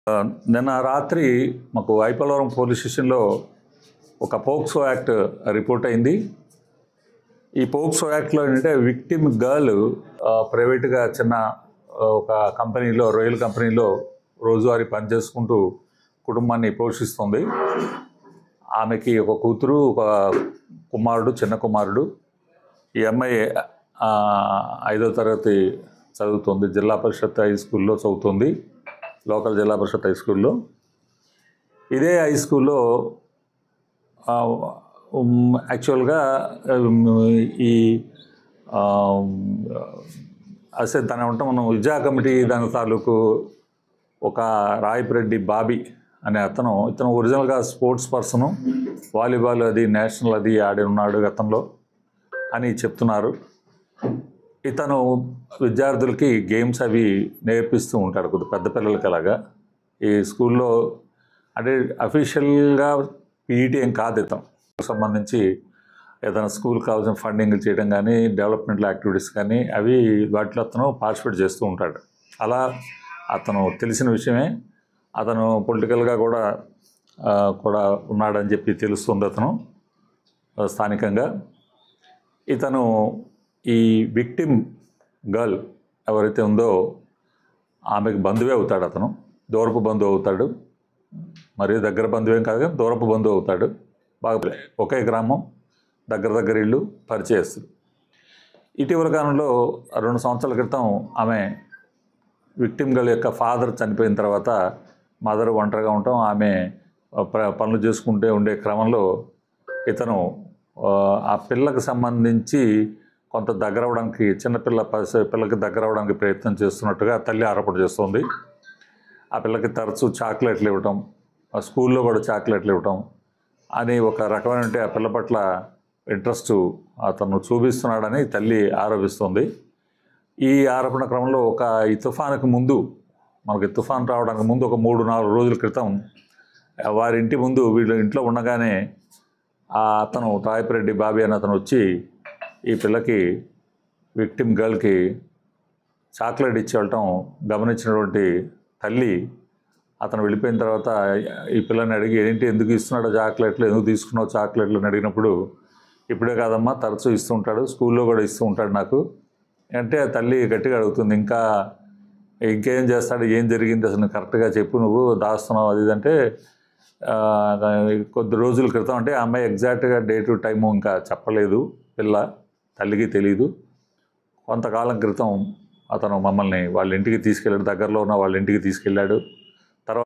నిన్న రాత్రి మాకు ఐపవరం పోలీస్ స్టేషన్లో ఒక పోక్సో యాక్ట్ రిపోర్ట్ అయింది. ఈ పోక్సో యాక్ట్లో ఏంటంటే విక్టిమ్ గర్ల్ ప్రైవేట్గా చిన్న ఒక కంపెనీలో రొయ్యల కంపెనీలో రోజువారీ పనిచేసుకుంటూ కుటుంబాన్ని పోషిస్తుంది. ఆమెకి ఒక కూతురు, ఒక కుమారుడు, చిన్న కుమారుడు. ఈ అమ్మాయి 5వ తరగతి చదువుతుంది. జిల్లా పరిషత్ హై స్కూల్లో చదువుతుంది, లోకల్ జిల్లా పరిషత్ హై స్కూల్లో. ఇదే హై స్కూల్లో యాక్చువల్గా ఈ అసలు దాని ఉంటాం మనం విద్యా కమిటీ దాని తాలూకు ఒక రాయపిరెడ్డి బాబీ అనే ఇతను ఒరిజినల్గా స్పోర్ట్స్ పర్సను, వాలీబాల్ అది నేషనల్ అది ఆడి ఉన్నాడు గతంలో అని చెప్తున్నారు. ఇతను విద్యార్థులకి గేమ్స్ అవి నేర్పిస్తూ ఉంటాడు కొద్ది పెద్ద పిల్లలకి. అలాగా ఈ స్కూల్లో అంటే అఫీషియల్గా పీఈటీ ఏం కాదు. ఇతను సంబంధించి ఏదైనా స్కూల్కి కావాల్సిన ఫండింగ్ చేయడం కానీ, డెవలప్మెంటల్ యాక్టివిటీస్ కానీ అవి వాటిలో అతను పార్టిసిపేట్ చేస్తూ ఉంటాడు. అలా అతను తెలిసిన విషయమే. అతను పొలిటికల్గా కూడా ఉన్నాడని చెప్పి తెలుస్తుంది అతను స్థానికంగా. ఇతను ఈ విక్టిమ్ గర్ల్ ఎవరైతే ఉందో ఆమెకు బంధువే అవుతాడు. అతను దూరపు బంధువు అవుతాడు. మరియు దగ్గర బంధువేం కాదు కానీ దూరపు బంధువు అవుతాడు. బాగా ఒకే గ్రామం, దగ్గర ఇళ్ళు, పరిచయస్తులు. ఇటీవల కాలంలో 2 సంవత్సరాల క్రితం ఆమె విక్టిమ్ గర్ల్ యొక్క ఫాదర్ చనిపోయిన తర్వాత మదర్ ఒంటరిగా ఉండటం, ఆమె పనులు చేసుకుంటూ ఉండే క్రమంలో ఇతను ఆ పిల్లకి సంబంధించి కొంత దగ్గర అవ్వడానికి, పిల్లకి దగ్గర అవ్వడానికి ప్రయత్నం చేస్తున్నట్టుగా తల్లి ఆరోపణ చేస్తుంది. ఆ పిల్లకి తరచూ చాక్లెట్లు ఇవ్వటం, ఆ స్కూల్లో కూడా చాక్లెట్లు ఇవ్వటం అని ఒక రకమైన ఆ పిల్ల పట్ల ఇంట్రెస్ట్ అతను చూపిస్తున్నాడని తల్లి ఆరోపిస్తుంది. ఈ ఆరోపణ క్రమంలో ఈ తుఫానుకు ముందు, మనకి తుఫాను రావడానికి ముందు ఒక 3-4 రోజుల క్రితం వారి ఇంటి ముందు వీళ్ళు ఇంట్లో ఉండగానే అతను రాయపిరెడ్డి బాబీ అని అతను వచ్చి ఈ పిల్లకి, విక్టిమ్ గర్ల్కి చాక్లెట్ ఇచ్చి వెళ్ళటం గమనించినటువంటి తల్లి అతను వెళ్ళిపోయిన తర్వాత ఈ పిల్లని అడిగి, ఏంటి ఎందుకు ఇస్తున్నాడో చాక్లెట్లు, ఎందుకు తీసుకున్నావు చాక్లెట్లు అని అడిగినప్పుడు, ఇప్పుడే కాదమ్మా తరచూ ఇస్తూ ఉంటాడు, స్కూల్లో కూడా ఇస్తూ ఉంటాడు నాకు అంటే తల్లి గట్టిగా అడుగుతుంది. ఇంకేం చేస్తాడు, ఏం జరిగింది అసలు కరెక్ట్గా చెప్పు, నువ్వు దాస్తున్నావు అది అంటే కొద్ది రోజుల క్రితం అంటే ఆ అమ్మాయి ఎగ్జాక్ట్గా డేటు టైము ఇంకా చెప్పలేదు పిల్ల, తల్లికి తెలియదు. కొంతకాలం క్రితం అతను మమ్మల్ని వాళ్ళ ఇంటికి తీసుకెళ్ళాడు, దగ్గరలో ఉన్న వాళ్ళ ఇంటికి తీసుకెళ్ళాడు.